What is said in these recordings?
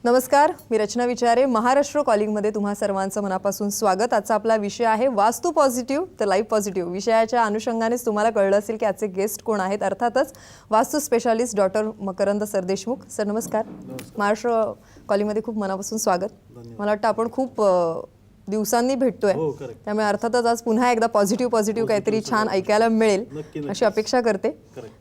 नमस्कार, मी रचना विचारे. महाराष्ट्र कॉलिंगमध्ये तुम्हा सर्वांचं मनापासून स्वागत. आजचा आपला विषय आहे वास्तू पॉझिटिव्ह तर लाईफ पॉझिटिव्ह. विषयाच्या अनुषंगानेच तुम्हाला कळलं असेल की आजचे गेस्ट कोण आहेत. अर्थातच वास्तू specialist doctor Makarand Sardeshmukh. Sir नमस्कार. महाराष्ट्र कॉलिंगमध्ये खूप मनापासून स्वागत. मला वाटतं आपण खूप दिवसांनी भेटतोय, त्यामुळे अर्थातच आज पुन्हा एकदा पॉझिटिव्ह काहीतरी छान ऐकायला मिळेल अशी अपेक्षा करते.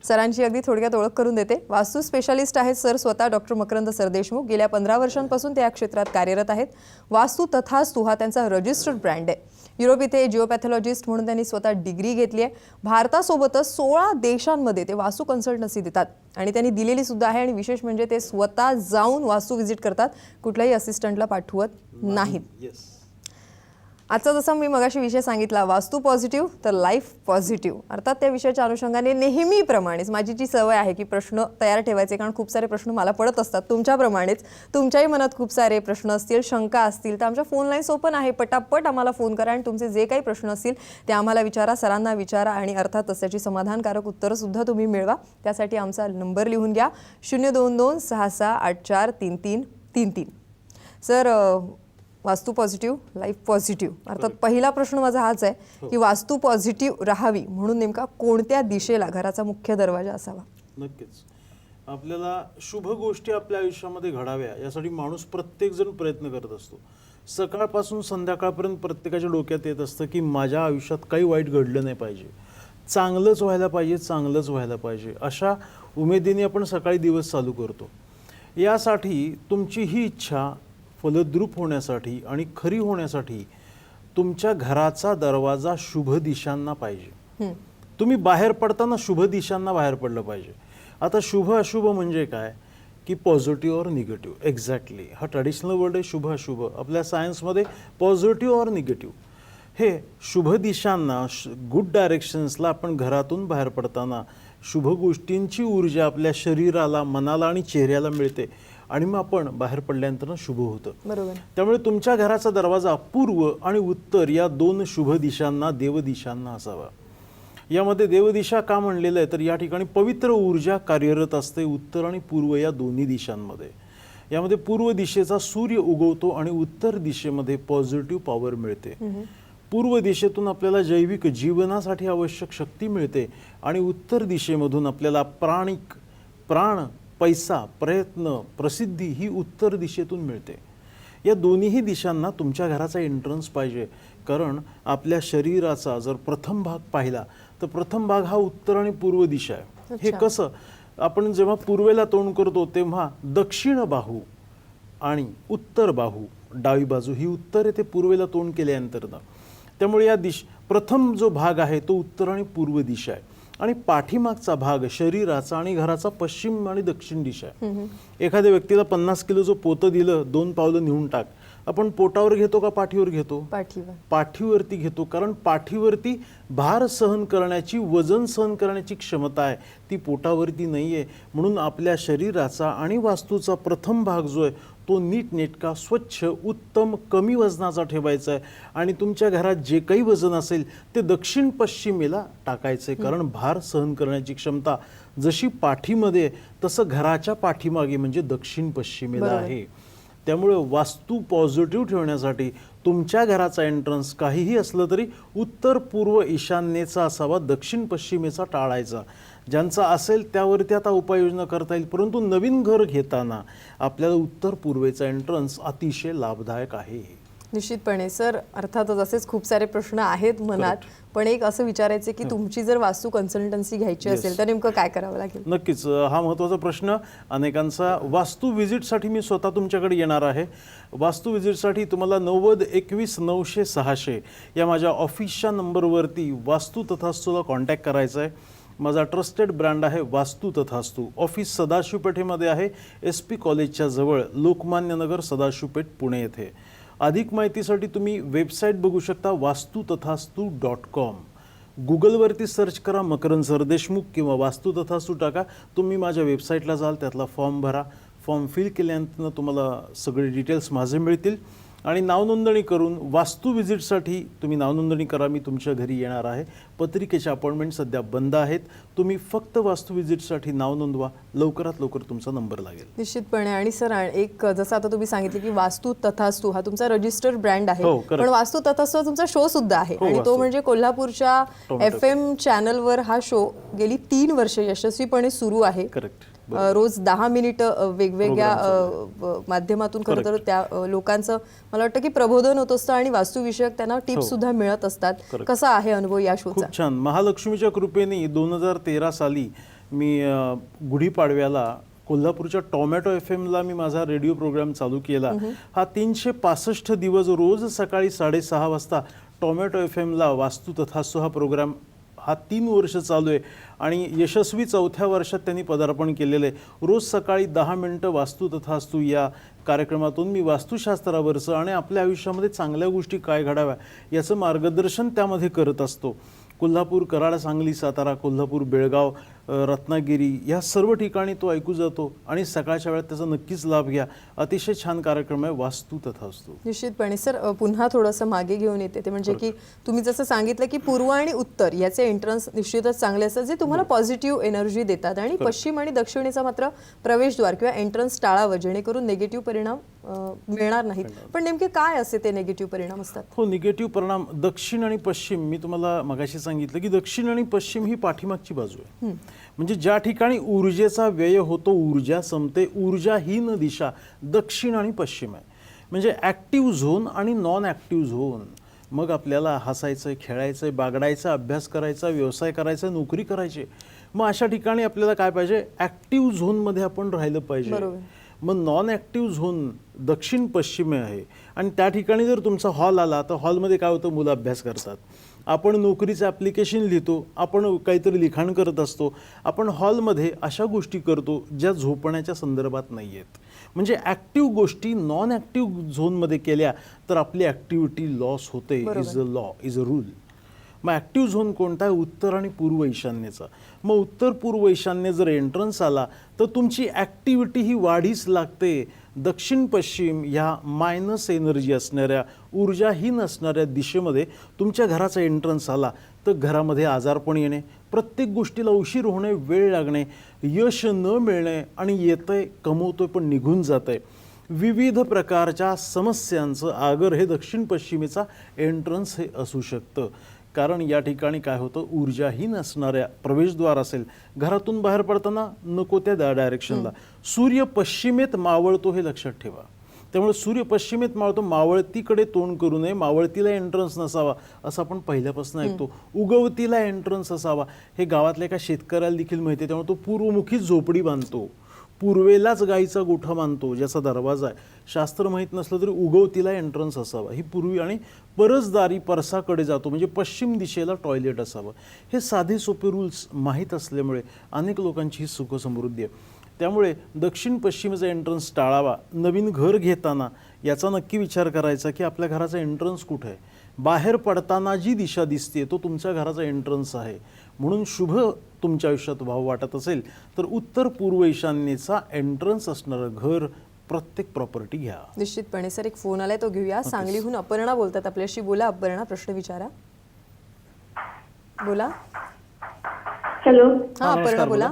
सरांची अगदी थोडक्यात ओळख करून देते. वास्तू स्पेशालिस्ट आहेत सर स्वतः डॉक्टर मकरंद सरदेशमुख. गेल्या 15 वर्षांपासून ते या क्षेत्रात कार्यरत आहेत. वास्तू तथास्तु हा त्यांचा रजिस्टर्ड ब्रँड आहे. युरोप इथे जिओपॅथॉलॉजिस्ट म्हणून त्यांनी स्वतः डिग्री घेतली आहे. भारतासोबतच 16 देशांमध्ये ते वास्तू कन्सल्टन्सी देतात आणि त्यांनी दिलेली सुद्धा आहे. आणि विशेष म्हणजे ते स्वतः जाऊन वास्तू व्हिजिट करतात, कुठल्याही असिस्टंटला पाठवत नाहीत. आजचा जसा मी मगाशी विषय सांगितला वास्तू पॉझिटिव्ह तर लाईफ पॉझिटिव्ह, अर्थात त्या विषयाच्या अनुषंगाने नेहमीप्रमाणेच माझी जी सवय आहे की प्रश्न तयार ठेवायचे, कारण खूप सारे प्रश्न मला पडत असतात. तुमच्याप्रमाणेच तुमच्याही मनात खूप सारे प्रश्न असतील, शंका असतील, तर आमच्या फोन लाईन्स ओपन आहे. पटापट आम्हाला फोन करा आणि तुमचे जे काही प्रश्न असतील ते आम्हाला विचारा, सरांना विचारा आणि अर्थातच त्याची समाधानकारक उत्तरंसुद्धा तुम्ही मिळवा. त्यासाठी आमचा नंबर लिहून घ्या 02266843333. सर, वास्तू पॉझिटिव्ह लाईफ पॉझिटिव्ह, अर्थात पहिला प्रश्न माझा हाच आहे की वास्तू पॉझिटिव्ह राहावी म्हणून नेमका कोणत्या दिशेला घराचा मुख्य दरवाजा असावा? नक्कीच आपल्याला शुभ गोष्टी आपल्या आयुष्यामध्ये घडाव्या यासाठी माणूस प्रत्येक जण प्रयत्न करत असतो. सकाळपासून संध्याकाळपर्यंत प्रत्येकाच्या डोक्यात येत असतं की माझ्या आयुष्यात काही वाईट घडलं नाही पाहिजे, चांगलंच व्हायला पाहिजे, चांगलंच व्हायला पाहिजे, अशा उमेदीने आपण सकाळी दिवस चालू करतो. यासाठी तुमची ही इच्छा फलद्रूप होण्यासाठी आणि खरी होण्यासाठी तुमच्या घराचा दरवाजा शुभ दिशांना पाहिजे. तुम्ही बाहेर पडताना शुभ दिशांना बाहेर पडलं पाहिजे. आता शुभ अशुभ म्हणजे काय की पॉझिटिव्ह और निगेटिव्ह. एक्झॅक्टली हा ट्रॅडिशनल वर्ड आहे शुभ अशुभ. आपल्या सायन्समध्ये पॉझिटिव्ह और निगेटिव्ह हे शुभ दिशांना, गुड डायरेक्शन्सला आपण घरातून बाहेर पडताना शुभ गोष्टींची ऊर्जा आपल्या शरीराला, मनाला आणि चेहऱ्याला मिळते आणि मग आपण बाहेर पडल्यानंतर शुभ होतं. बरोबर. त्यामुळे तुमच्या घराचा दरवाजा पूर्व आणि उत्तर या दोन शुभ दिशांना, देवदिशांना असावा. यामध्ये देवदिशा का म्हणलेलं आहे तर या ठिकाणी पवित्र ऊर्जा कार्यरत असते उत्तर आणि पूर्व या दोन्ही दिशांमध्ये. यामध्ये पूर्व दिशेचा सूर्य उगवतो आणि उत्तर दिशेमध्ये पॉझिटिव्ह पॉवर मिळते. पूर्व दिशेतून आपल्याला जैविक जीवनासाठी आवश्यक शक्ती मिळते आणि उत्तर दिशेमधून आपल्याला प्राण, पैसा, प्रयत्न, प्रसिद्धी ही उत्तर दिशेतून मिळते. या दोन्हीही दिशांना तुमच्या घराचा एंट्रन्स पाहिजे. कारण आपल्या शरीराचा जर प्रथम भाग पाहिला तर प्रथम भाग हा उत्तर आणि पूर्व दिशा आहे. हे कसं, आपण जेव्हा पूर्वेला तोंड करतो तेव्हा दक्षिण बाहू आणि उत्तर बाहू, डावी बाजू ही उत्तर येते पूर्वेला तोंड केल्यानंतर. त्यामुळे या प्रथम जो भाग आहे तो उत्तर आणि पूर्व दिशा आहे आणि पाठीमागचा भाग शरीराचा आणि घराचा पश्चिम आणि दक्षिण दिशा आहे. एखाद्या व्यक्तीला 50 किलोचं पोतं दिलं, 2 पावलं नेऊन टाक, आपण पोटावर घेतो का पाठीवर घेतो? पाठीवरती घेतो. कारण पाठीवरती भार सहन करण्याची, वजन सहन करण्याची क्षमता आहे, ती पोटावरती नाही आहे. म्हणून आपल्या शरीराचा आणि वास्तूचा प्रथम भाग जो आहे तो नीटनेटका, स्वच्छ, उत्तम, कमी वजनाचा ठेवायचा आहे आणि तुमच्या घरात जे काही वजन असेल ते दक्षिण पश्चिमेला टाकायचं आहे. कारण भार सहन करण्याची क्षमता जशी पाठीमध्ये तसं घराच्या पाठीमागे म्हणजे दक्षिण पश्चिमेला आहे. त्यामुळे वास्तू पॉझिटिव्ह ठेवण्यासाठी तुमच्या घराचा एंट्रन्स काहीही असलं तरी उत्तर पूर्व ईशान्येचा असावा, दक्षिण पश्चिमेचा टाळायचा. ज्यांचा असेल त्यावरती आता उपाययोजना करता येईल. परंतु नवीन घर घेताना आपल्याला उत्तर पूर्वेचा एंट्रन्स अतिशय लाभदायक आहे. निश्चितपणे सर, अर्थातच असेच खूप सारे प्रश्न आहेत मनात, पण एक असं विचारायचं की तुमची जर वास्तू कन्सल्टन्सी घ्यायची असेल तर नेमकं काय करावं लागेल? नक्कीच हा महत्त्वाचा प्रश्न अनेकांचा. वास्तू व्हिजिटसाठी मी स्वतः तुमच्याकडे येणार आहे. वास्तू व्हिजिटसाठी तुम्हाला 9021 या माझ्या ऑफिसच्या नंबरवरती वास्तू तथास्तूला कॉन्टॅक्ट करायचा आहे. माझा ट्रस्टेड ब्रँड आहे वास्तू तथास्तू. ऑफिस सदाशिवपेठेमध्ये आहे, SP कॉलेजच्या जवळ, लोकमान्य नगर, सदाशिवपेठ, पुणे येथे. अधिक माहितीसाठी तुम्ही वेबसाईट बघू शकता वास्तुतथास्तु.com. गुगलवरती सर्च करा मकरंद सरदेशमुख किंवा वास्तू तथास्तू टाका. तुम्ही माझ्या वेबसाईटला जाल, त्यातला फॉर्म भरा. फॉर्म फिल केल्यानंतर तुम्हाला सगळे डिटेल्स माझे मिळतील आणि नावनोंदणी करून वास्तू व्हिजिटसाठी तुम्ही नावनोंदणी करा. मी तुमच्या घरी येणार आहे. पत्रिकेच्या अपॉइंटमेंट सध्या बंद आहेत. तुम्ही फक्त वास्तू व्हिजिटसाठी नाव नोंदवा. लवकरात लवकर तुमचा नंबर लागेल. निश्चितपणे. आणि सर एक जसं आता तुम्ही सांगितलं की वास्तू तथास्तू हा तुमचा रजिस्टर्ड ब्रँड आहे, हो, correct. पण वास्तू तथास्तू हा तुमचा शो सुद्धा आहे हो, आणि तो वास्तू. म्हणजे कोल्हापूरच्या टोमॅटो. FM चॅनलवर हा शो गेली 3 वर्ष यशस्वीपणे सुरू आहे. करेक्ट. रोज 10 मिनिट वेगवेगळ्या Program माध्यमातून खरं तर Correct. त्या लोकांचं मला वाटतं की प्रबोधन होत असतं आणि वास्तुविषयक त्यांना टिप्स हो. सुद्धा मिळत असतात. Correct. कसा आहे अनुभव या शोचा? खूप छान. महालक्ष्मीच्या कृपेने 2013 साली मी गुढीपाडव्याला कोल्हापूरच्या टोमॅटो FM मी माझा रेडिओ प्रोग्राम चालू केला. हा 365 दिवस रोज सकाळी 6:30 वाजता टोमॅटो FM वास्तू तथास्तू हा प्रोग्राम हा 3 वर्ष चालू आहे आणि यशस्वी 4थ्या वर्षात त्यांनी पदार्पण केलेलं आहे. रोज सकाळी 10 मिनिटं वास्तू तथास्तू या कार्यक्रमातून मी वास्तुशास्त्रावरचं आणि आपल्या आयुष्यामध्ये चांगल्या गोष्टी काय घडाव्या याचं मार्गदर्शन त्यामध्ये करत असतो. कोल्हापूर, कराड, सांगली, सातारा, कोल्हापूर, बेळगाव, रत्नागिरी या सर्व ठिकाणी तो ऐकू जातो आणि सकाळच्या वेळात त्याचा नक्कीच लाभ घ्या. अतिशय छान कार्यक्रम आहे वास्तू तथास्तू. निश्चितपणे. सर पुन्हा थोडंसं मागे घेऊन येते ते म्हणजे की तुम्ही जसं सांगितलं की पूर्व आणि उत्तर याचे एंट्रन्स निश्चितच चांगले असतात जे तुम्हाला पॉझिटिव्ह एनर्जी देतात आणि पश्चिम आणि दक्षिणेचा मात्र प्रवेशद्वार किंवा एंट्रन्स टाळावं जेणेकरून निगेटिव्ह परिणाम मिळणार नाहीत. पण नेमके काय असे ते निगेटिव्ह परिणाम असतात? हो, निगेटिव्ह परिणाम दक्षिण आणि पश्चिम. मी तुम्हाला मगाशी सांगितलं की दक्षिण आणि पश्चिम ही पाठीमागची बाजू आहे. म्हणजे ज्या ठिकाणी ऊर्जेचा व्यय होतो, ऊर्जा संपते, ऊर्जाहीन दिशा दक्षिण आणि पश्चिम आहे. म्हणजे ॲक्टिव्ह झोन आणि नॉन ॲक्टिव्ह झोन. मग आपल्याला हसायचं, खेळायचं, बागडायचं, अभ्यास करायचा, व्यवसाय करायचा, नोकरी करायची. मग अशा ठिकाणी आपल्याला काय पाहिजे? ॲक्टिव्ह झोनमध्ये आपण राहिलं पाहिजे. मग नॉन ॲक्टिव्ह झोन दक्षिण पश्चिम आहे आणि त्या ठिकाणी जर तुमचा हॉल आला तर हॉलमध्ये काय होतं? मुलं अभ्यास करतात, आपण नोकरीचं ॲप्लिकेशन लिहितो, आपण काहीतरी लिखाण करत असतो, आपण हॉलमध्ये अशा गोष्टी करतो ज्या झोपण्याच्या संदर्भात नाही आहेत. म्हणजे ॲक्टिव्ह गोष्टी नॉन ॲक्टिव्ह झोनमध्ये केल्या तर आपली ॲक्टिव्हिटी लॉस होते. Is a law, is a rule. मग ॲक्टिव्ह झोन कोणता आहे? उत्तर आणि पूर्व ईशान्येचा. मग उत्तर पूर्व ईशान्य जर एंट्रन्स आला तर तुमची ॲक्टिव्हिटी ही वाढीस लागते. दक्षिण पश्चिम ह्या मायनस एनर्जी असणाऱ्या, ऊर्जाहीन असणाऱ्या दिशेमध्ये तुमच्या घराचा एंट्रन्स आला तर घरामध्ये आजारपण येणे, प्रत्येक गोष्टीला उशीर होणे, वेळ लागणे, यश न मिळणे आणि येतंय कमवतोय पण निघून जात आहे, विविध प्रकारच्या समस्यांचं आगर हे दक्षिण पश्चिमेचा एंट्रन्स हे असू शकतं. कारण या ठिकाणी काय होतं? ऊर्जाहीन असणाऱ्या प्रवेशद्वार असेल, घरातून बाहेर पडताना नको त्या डायरेक्शनला. सूर्य पश्चिमेत मावळतो हे लक्षात ठेवा. त्यामुळे सूर्य पश्चिमेत मावळतो, मावळतीकडे तोंड करू नये, मावळतीला एंट्रन्स नसावा असं आपण पहिल्यापासून ऐकतो. उगवतीला एंट्रन्स असावा हे गावातल्या एका शेतकऱ्याला देखील माहिती आहे. त्यामुळे तो पूर्वमुखीच झोपडी बांधतो, पूर्वेलाच गाईचा गोठा मानतो ज्याचा दरवाजा आहे. शास्त्र माहीत नसलं तरी उगवतीला एंट्रन्स असावा ही पूर्वी. आणि परसदारी परसाकडे जातो म्हणजे पश्चिम दिशेला टॉयलेट असावं. हे साधे सोपे रूल्स माहीत असल्यामुळे अनेक लोकांची ही सुखसमृद्धी आहे. त्यामुळे दक्षिण पश्चिमेचा एंट्रन्स टाळावा. नवीन घर घेताना याचा नक्की विचार करायचा की आपल्या घराचा एंट्रन्स कुठं आहे. बाहेर पडताना जी दिशा दिसते तो तुमच्या घराचा एंट्रन्स आहे. म्हणून शुभ तुमच्या आयुष्यात व्हावं वाटत असेल तर उत्तर पूर्व ईशान्येचा एंट्रन्स असणारं घर, प्रत्येक प्रॉपर्टी घ्या. निश्चितपणे. सर एक फोन आलाय तो घेऊया. सांगलीहून अपर्णा बोलतात आपल्याशी. बोला अपर्णा, प्रश्न विचारा. बोला. हॅलो. हा अपर्णा बोला.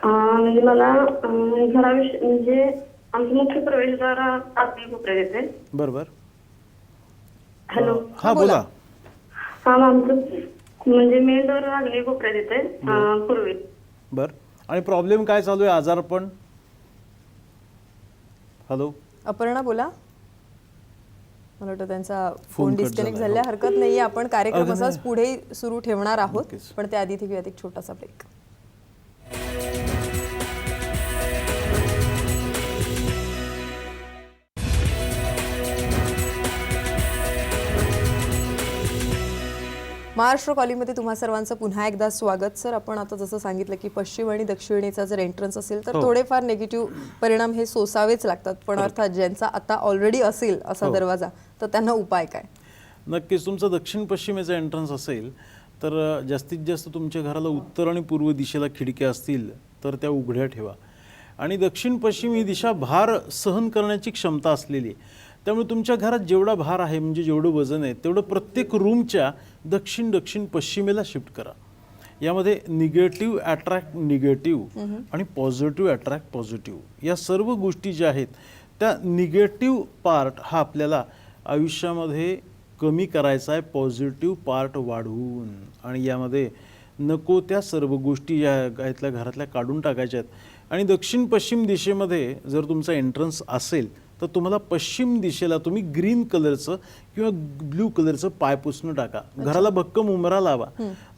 म्हणजे मला घराविषयी म्हणजे आमचं मुख्य प्रवेशद्वार आतमध्ये कोपऱ्यात येते. बरोबर. हॅलो. हा बोला. हा आमचं म्हणजे मेन डोर आग्नेय कोपऱ्यात येते पूर्वी. बर. आणि प्रॉब्लेम काय चालू आहे? आजारपण? हॅलो अपर्णा बोला. मला वाटतं त्यांचा फोन cut डिस्कनेक्ट झालाय. झाला. हरकत नाहीये, आपण कार्यक्रम अगदी असाच पुढे सुरू ठेवणार आहोत. नक्कीच. पण त्याआधी घेऊयात एक छोटासा ब्रेक. महाराष्ट्र कॉलिंगमध्ये तुम्हा सर्वांचं पुन्हा एकदा स्वागत. सर आपण आता जसं सांगितलं की पश्चिम आणि दक्षिणेचा जर एंट्रन्स असेल तर थोडेफार निगेटिव्ह परिणाम हे सोसावेच लागतात. पण अर्थात ज्यांचा आता ऑलरेडी असेल असा दरवाजा तर त्यांना उपाय काय? नक्कीच. तुमचा दक्षिण पश्चिमेचा एंट्रन्स असेल तर जास्तीत जास्त तुमच्या घराला उत्तर आणि पूर्व दिशेला खिडक्या असतील तर त्या उघड्या ठेवा. आणि दक्षिण पश्चिम ही दिशा भार सहन करण्याची क्षमता असलेली आहे. त्यामुळे तुमच्या घरात जेवढा भार आहे म्हणजे जेवढं वजन आहे तेवढं प्रत्येक रूमच्या दक्षिण दक्षिण पश्चिमेला शिफ्ट करा. यामध्ये निगेटिव्ह अट्रॅक्ट निगेटिव्ह आणि पॉझिटिव्ह अट्रॅक्ट पॉझिटिव्ह या सर्व गोष्टी ज्या आहेत त्या निगेटिव्ह पार्ट हा आपल्याला आयुष्यामध्ये कमी करायचा आहे, पॉझिटिव्ह पार्ट वाढवून. आणि यामध्ये नको त्या सर्व गोष्टी या इथल्या घरातल्या काढून टाकायच्या आहेत. आणि दक्षिण पश्चिम दिशेमध्ये जर तुमचा एंट्रन्स असेल तर तुम्हाला पश्चिम दिशेला तुम्ही ग्रीन कलरचं किंवा ब्ल्यू कलरचं पाय पुसणं टाका. घराला भक्कम उमरा लावा,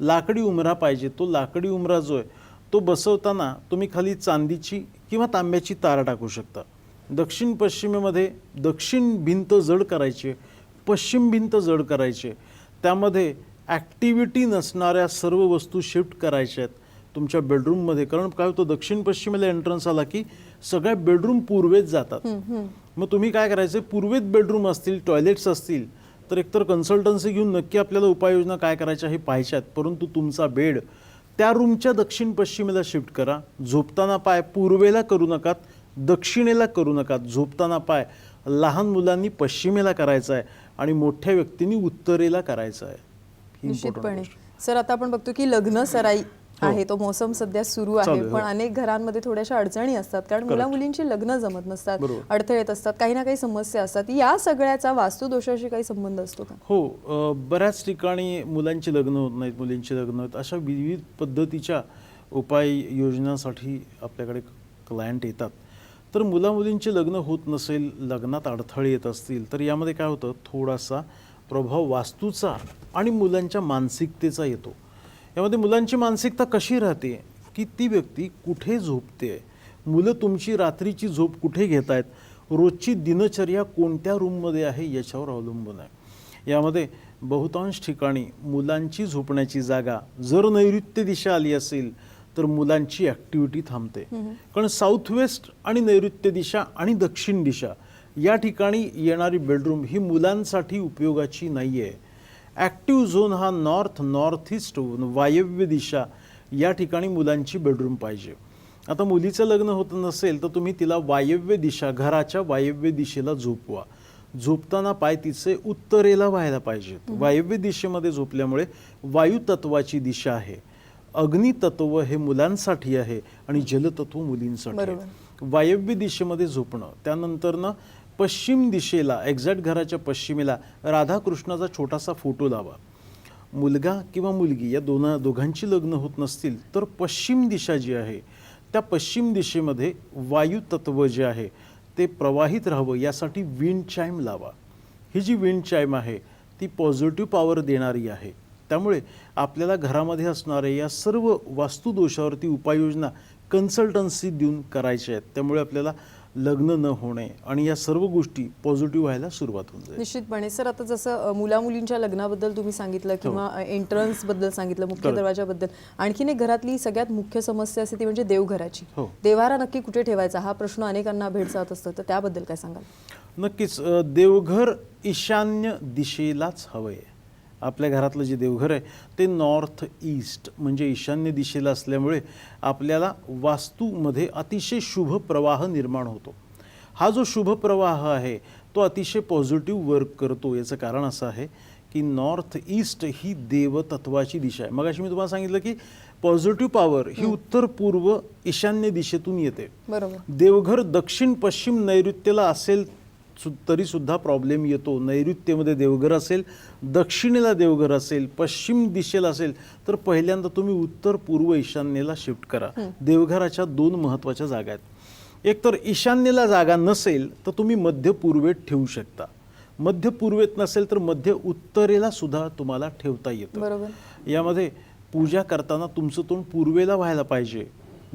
लाकडी उमरा पाहिजे. तो लाकडी उमरा जो आहे तो बसवताना तुम्ही खाली चांदीची किंवा तांब्याची तार टाकू शकता. दक्षिण पश्चिमेमध्ये दक्षिण भिंत जड करायची, पश्चिम भिंत जड करायची. त्यामध्ये ॲक्टिव्हिटी नसणाऱ्या सर्व वस्तू शिफ्ट करायच्या आहेत तुमच्या बेडरूममध्ये. कारण काय होतं, दक्षिण पश्चिमेला एंट्रन्स आला की सगळ्या बेडरूम पूर्वेत जातात. मग तुम्ही काय करायचं, पूर्वेत बेडरूम असतील, टॉयलेट्स असतील तर एकतर कन्सल्टन्सी घेऊन नक्की आपल्याला उपाययोजना काय करायच्या हे पाहायच्यात. परंतु तुमचा बेड त्या रूमच्या दक्षिण पश्चिमेला शिफ्ट करा. झोपताना पाय पूर्वेला करू नकात, दक्षिणेला करू नकात. झोपताना पाय लहान मुलांनी पश्चिमेला करायचा आहे आणि मोठ्या व्यक्तींनी उत्तरेला करायचा आहे. निश्चितपणे. सर, आता आपण बघतो की लग्न सराई आहे, तो मोसम सध्या सुरू आहे, पण अनेक घरांमध्ये थोड्याशा अडचणी असतात कारण मुला मुलींची लग्न जमत नसतात, अडथळे येत असतात, काही ना काही समस्या असतात. या सगळ्याचा वास्तुदोषाशी काही संबंध असतो का? हो, बऱ्याच ठिकाणी मुलांची लग्न होत नाहीत, मुलींची लग्न होत. अशा विविध पद्धतीच्या उपाययोजनांसाठी आपल्याकडे क्लायंट येतात. तर मुलामुलींची लग्न होत नसेल, लग्नात अडथळे येत असतील तर यामध्ये काय होतं, थोडासा प्रभाव वास्तूचा आणि मुलांच्या मानसिकतेचा येतो. यामध्ये मुलांची मानसिकता कशी राहते की ती व्यक्ती कुठे झोपते, मुलं तुमची रात्रीची झोप कुठे घेत आहेत, रोजची दिनचर्या कोणत्या रूममध्ये आहे याच्यावर अवलंबून आहे. यामध्ये बहुतांश ठिकाणी मुलांची झोपण्याची जागा जर नैऋत्य दिशा आली असेल तर मुलांची ॲक्टिव्हिटी थांबते. कारण साऊथ वेस्ट आणि नैऋत्य दिशा आणि दक्षिण दिशा या ठिकाणी येणारी बेडरूम ही मुलांसाठी उपयोगाची नाही आहे. ॲक्टिव्ह झोन हा नॉर्थ ईस्ट वायव्य दिशा या ठिकाणी मुलांची बेडरूम पाहिजे. आता मुलीचं लग्न होत नसेल तर तुम्ही तिला वायव्य दिशा, घराच्या वायव्य दिशेला झोपवा. झोपताना पाय तिचे उत्तरेला व्हायला पाहिजेत. वायव्य दिशेमध्ये झोपल्यामुळे वायुतत्वाची दिशा आहे, अग्नितत्व हे मुलांसाठी आहे आणि जलतत्व मुलींसाठी आहे. वायव्य दिशेमध्ये झोपणं. त्यानंतरनं पश्चिम दिशेला, एक्झॅक्ट घराच्या पश्चिमेला राधाकृष्णाचा छोटासा फोटो लावा. मुलगा किंवा मुलगी या दोघांची लग्न होत नसतील तर पश्चिम दिशा जी आहे त्या पश्चिम दिशेमध्ये वायुतत्व जे आहे ते प्रवाहित राहावं यासाठी विंड चाईम लावा. ही जी विंड चाईम आहे ती पॉझिटिव्ह पॉवर देणारी आहे. त्यामुळे आपल्याला घरामध्ये असणाऱ्या या सर्व वास्तुदोषावरती उपाययोजना कन्सल्टन्सी देऊन करायच्या आहेत. त्यामुळे आपल्याला लग्न न होणे आणि या सर्व गोष्टी पॉझिटिव्ह व्हायला सुरुवात होऊन जाईल. निश्चितपणे. सर, आता जसं मुला मुलींच्या लग्नाबद्दल तुम्ही सांगितलं किंवा एंट्रन्स बद्दल सांगितलं, मुख्य दरवाजाबद्दल, आणखीन एक घरातली सगळ्यात मुख्य समस्या असते ती म्हणजे देवघराची. देवारा नक्की कुठे ठेवायचा हा प्रश्न अनेकांना भेडसावत असतो, तर त्याबद्दल काय सांगाल? नक्कीच. देवघर ईशान्य दिशेलाच हवं आहे. आपल्या घरातलं जे देवघर आहे ते नॉर्थ ईस्ट म्हणजे ईशान्य दिशेला असल्यामुळे आपल्याला वास्तूमध्ये अतिशय शुभ प्रवाह निर्माण होतो. हा जो शुभ प्रवाह आहे तो अतिशय पॉझिटिव्ह वर्क करतो. याचं कारण असं आहे की नॉर्थ ईस्ट ही देवतत्वाची दिशा आहे. मगाशी मी तुम्हाला सांगितलं की पॉझिटिव्ह पॉवर ही उत्तर पूर्व ईशान्य दिशेतून येते. बरोबर. देवघर दक्षिण पश्चिम नैऋत्येला असेल तरी सुद्धा प्रॉब्लेम येतो. नैऋत्येमध्ये देवघर असेल, दक्षिणेला देवघर असेल, पश्चिम दिशेला असेल तर पहिल्यांदा तुम्ही उत्तर पूर्व ईशान्येला शिफ्ट करा. देवघराच्या 2 महत्त्वाच्या जागा आहेत. एक तर ईशान्येला जागा नसेल तर तुम्ही मध्य पूर्वेत ठेवू शकता. मध्य पूर्वेत नसेल तर मध्य उत्तरेला सुद्धा तुम्हाला ठेवता येतं. बरोबर. यामध्ये पूजा करताना तुमचं तोंड पूर्वेला व्हायला पाहिजे.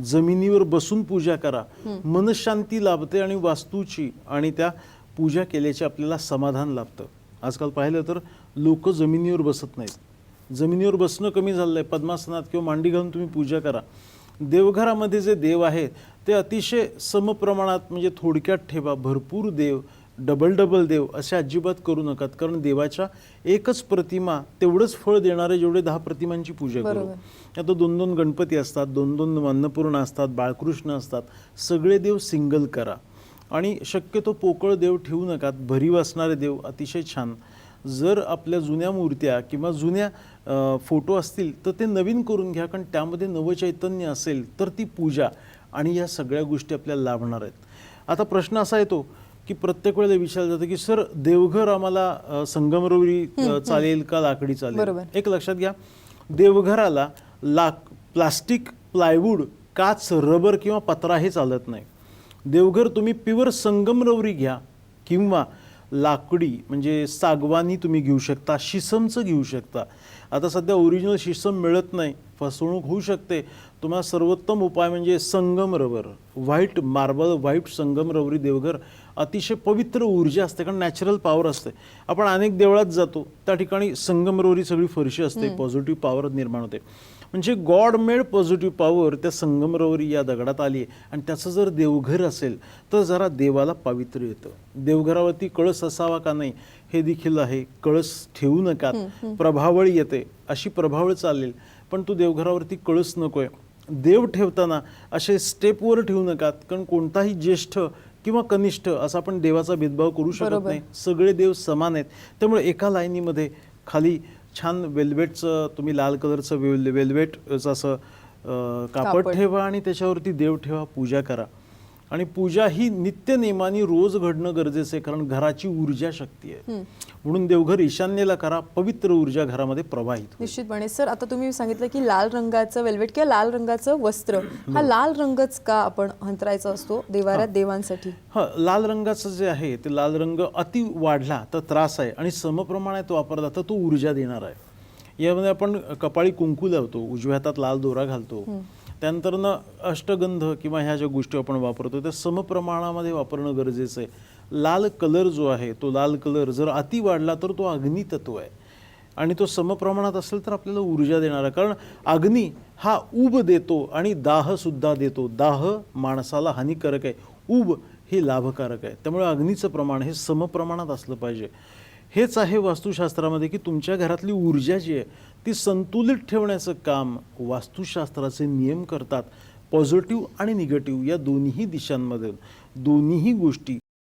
जमिनीवर बसून पूजा करा. मनशांती लाभते आणि वास्तूची आणि त्या पूजा केल्याचे आपल्याला समाधान लाभतं. आजकाल पाहिलं तर लोक जमिनीवर बसत नाहीत. जमिनीवर बसणं कमी झालं आहे. पद्मासनात किंवा मांडी घालून तुम्ही पूजा करा. देवघरामध्ये जे देव आहेत ते अतिशय समप्रमाणात म्हणजे थोडक्यात ठेवा. भरपूर देव, डबल देव असे अजिबात करू नका. कारण देवाच्या एकच प्रतिमा तेवढंच फळ देणारे जेवढे 10 प्रतिमांची पूजा करू. आता 2-2 गणपती असतात, 2-2 अन्नपूर्णा असतात, बाळकृष्ण असतात. सगळे देव सिंगल करा आणि शक्यतो पोकळ देव ठेवू नकात, भरीव असणारे देव अतिशय छान. जर आपल्या जुन्या मूर्त्या किंवा जुन्या फोटो असतील तर ते नवीन करून घ्या, कारण त्यामध्ये नवचैतन्य असेल तर ती पूजा आणि या सगळ्या गोष्टी आपल्याला लाभणार आहेत. आता प्रश्न असा येतो की प्रत्येक वेळेला विचारलं जातं की सर देवघर आम्हाला संगमरवरी चालेल का लाकडी चालेल? बरोबर. एक लक्षात घ्या, देवघराला प्लास्टिक, प्लायवूड, काच, रबर किंवा पत्रा हे चालत नाही. देवघर तुम्ही प्युअर संगमरवरी घ्या किंवा लाकडी म्हणजे सागवानी तुम्ही घेऊ शकता, शिसमचं घेऊ शकता. आता सध्या ओरिजिनल शिसम मिळत नाही, फसवणूक होऊ शकते. तुम्हाला सर्वोत्तम उपाय म्हणजे संगमरवर, व्हाईट मार्बल, व्हाईट संगमरवरी देवघर. अतिशय पवित्र ऊर्जा असते, कारण नॅचरल पॉवर असते. आपण अनेक देवळात जातो त्या ठिकाणी संगमरवरी सगळी फरशी असते, पॉझिटिव्ह पॉवर निर्माण होते. म्हणजे गॉड मेड पॉझिटिव्ह पॉवर त्या संगमरवरी या दगडात आली आहे. आणि त्याचं जर देवघर असेल तर जरा देवाला पावित्र्य येतं. देवघरावरती कळस असावा का नाही हे देखील आहे. कळस ठेवू नकात, प्रभावळी येते, अशी प्रभावळ चालेल, पण तू देवघरावरती कळस नकोय. देव ठेवताना असे स्टेपवर ठेवू नकात, कारण कोणताही ज्येष्ठ किंवा कनिष्ठ असा आपण देवाचा भेदभाव करू शकत नाही. सगळे देव समान आहेत. त्यामुळे एका लाईनीमध्ये खाली छान वेल्वेटचं, तुम्ही लाल कलरचं वेल्वेटचं असं कापड ठेवा आणि त्याच्यावरती देव ठेवा, पूजा करा. आणि पूजा ही नित्य नेमाने रोज घडणं गरजेचं आहे, कारण घराची ऊर्जा शक्ती आहे. म्हणून देवघर ईशान्येला करा, पवित्र ऊर्जा घरामध्ये प्रवाहित होईल. निश्चितपणे. सर, आता तुम्ही सांगितलं की लाल रंगाचं वेल्वेट किंवा लाल रंगाचं वस्त्र, हा लाल रंगच का आपण अंतरायचा असतो देवाऱ्यात देवांसाठी? लाल रंगाचं जे आहे ते लाल रंग अति वाढला तर त्रास आहे आणि समप्रमाणात वापरला तर तो ऊर्जा देणार आहे. यामध्ये आपण कपाळी कुंकू लावतो, उजव्या हातात लाल दोरा घालतो, त्यानंतर अष्टगंध किंवा ह्या ज्या गोष्टी आपण वापरतो त्या समप्रमाणामध्ये वापरणं गरजेचं आहे. लाल कलर जो आहे तो लाल कलर जर अति वाढला तर तो अग्नितत्व आहे आणि तो समप्रमाणात असेल तर आपल्याला ऊर्जा देणार आहे. कारण अग्नी हा ऊब देतो आणि दाह सुद्धा देतो. दाह माणसाला हानिकारक आहे, ऊब हे लाभकारक आहे. त्यामुळे अग्नीचं प्रमाण हे समप्रमाणात असलं पाहिजे. हेच आहे वास्तुशास्त्रामध्ये की तुमच्या घरातली ऊर्जा जी आहे ती संतुलित ठेवण्याचं काम वास्तुशास्त्राचे नियम करतात. पॉझिटिव्ह आणि निगेटिव्ह या दोन्ही दिशांमध्ये दोन्हीही गोष्टी